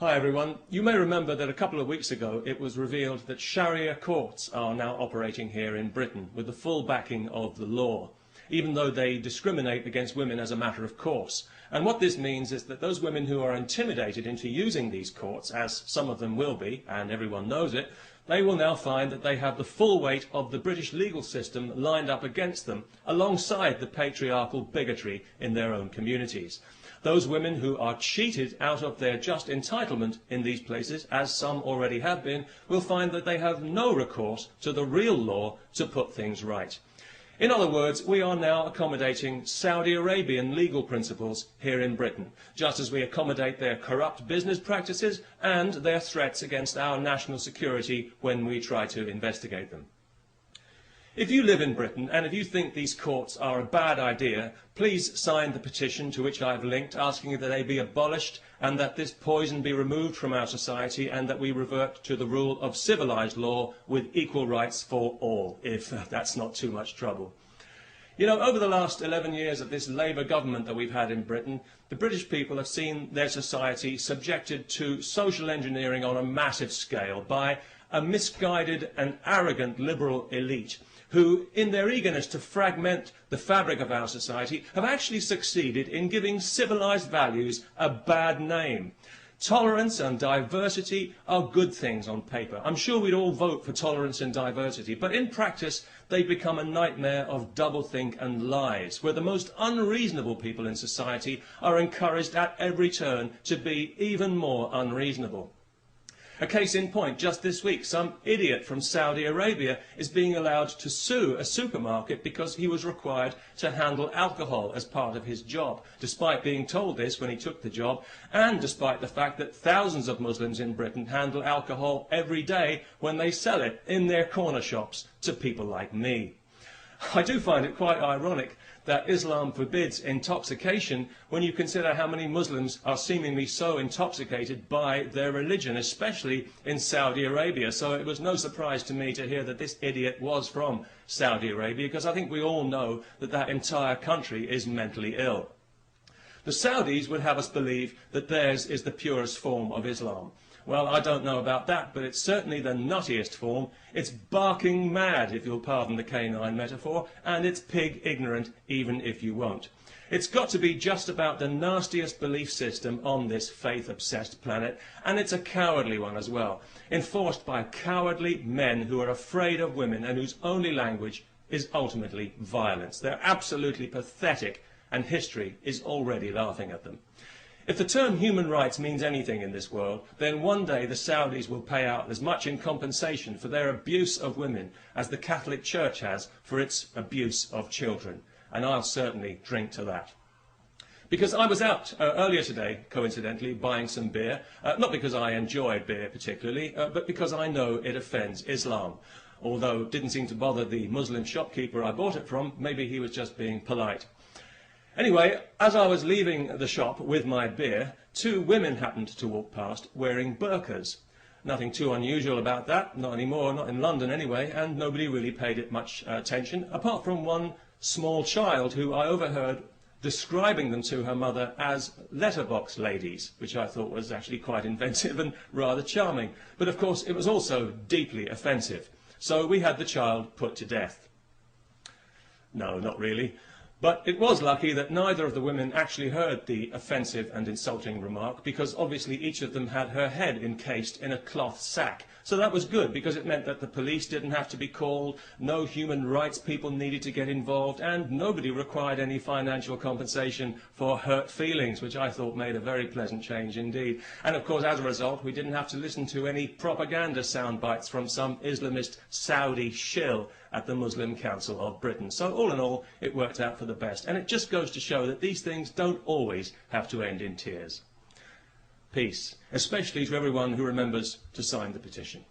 Hi everyone. You may remember that a couple of weeks ago it was revealed that Sharia courts are now operating here in Britain with the full backing of the law, even though they discriminate against women as a matter of course. And what this means is that those women who are intimidated into using these courts, as some of them will be, and everyone knows it, they will now find that they have the full weight of the British legal system lined up against them, alongside the patriarchal bigotry in their own communities. Those women who are cheated out of their just entitlement in these places, as some already have been, will find that they have no recourse to the real law to put things right. In other words, we are now accommodating Saudi Arabian legal principles here in Britain, just as we accommodate their corrupt business practices and their threats against our national security when we try to investigate them. If you live in Britain and if you think these courts are a bad idea, please sign the petition to which I have linked, asking that they be abolished and that this poison be removed from our society and that we revert to the rule of civilised law with equal rights for all, if that's not too much trouble. You know, over the last 11 years of this Labour government that we've had in Britain, the British people have seen their society subjected to social engineering on a massive scale by a misguided and arrogant liberal elite who, in their eagerness to fragment the fabric of our society, have actually succeeded in giving civilised values a bad name. Tolerance and diversity are good things on paper. I'm sure we'd all vote for tolerance and diversity, but in practice they become a nightmare of doublethink and lies, where the most unreasonable people in society are encouraged at every turn to be even more unreasonable. A case in point, just this week, some idiot from Saudi Arabia is being allowed to sue a supermarket because he was required to handle alcohol as part of his job, despite being told this when he took the job, and despite the fact that thousands of Muslims in Britain handle alcohol every day when they sell it in their corner shops to people like me. I do find it quite ironic that Islam forbids intoxication when you consider how many Muslims are seemingly so intoxicated by their religion, especially in Saudi Arabia. So it was no surprise to me to hear that this idiot was from Saudi Arabia, because I think we all know that that entire country is mentally ill. The Saudis would have us believe that theirs is the purest form of Islam. Well, I don't know about that, but it's certainly the nuttiest form. It's barking mad, if you'll pardon the canine metaphor, and it's pig ignorant, even if you won't. It's got to be just about the nastiest belief system on this faith-obsessed planet, and it's a cowardly one as well, enforced by cowardly men who are afraid of women and whose only language is ultimately violence. They're absolutely pathetic, and history is already laughing at them. If the term human rights means anything in this world, then one day the Saudis will pay out as much in compensation for their abuse of women as the Catholic Church has for its abuse of children. And I'll certainly drink to that. Because I was out earlier today, coincidentally, buying some beer, not because I enjoy beer particularly, but because I know it offends Islam. Although it didn't seem to bother the Muslim shopkeeper I bought it from, maybe he was just being polite. Anyway, as I was leaving the shop with my beer, two women happened to walk past wearing burqas. Nothing too unusual about that, not anymore, not in London anyway, and nobody really paid it much attention, apart from one small child who I overheard describing them to her mother as letterbox ladies, which I thought was actually quite inventive and rather charming. But of course it was also deeply offensive, so we had the child put to death. No, not really. But it was lucky that neither of the women actually heard the offensive and insulting remark, because obviously each of them had her head encased in a cloth sack. So that was good, because it meant that the police didn't have to be called, no human rights people needed to get involved, and nobody required any financial compensation for hurt feelings, which I thought made a very pleasant change indeed. And of course, as a result, we didn't have to listen to any propaganda soundbites from some Islamist Saudi shill at the Muslim Council of Britain. So all in all, it worked out for the best. And it just goes to show that these things don't always have to end in tears. Peace, especially to everyone who remembers to sign the petition.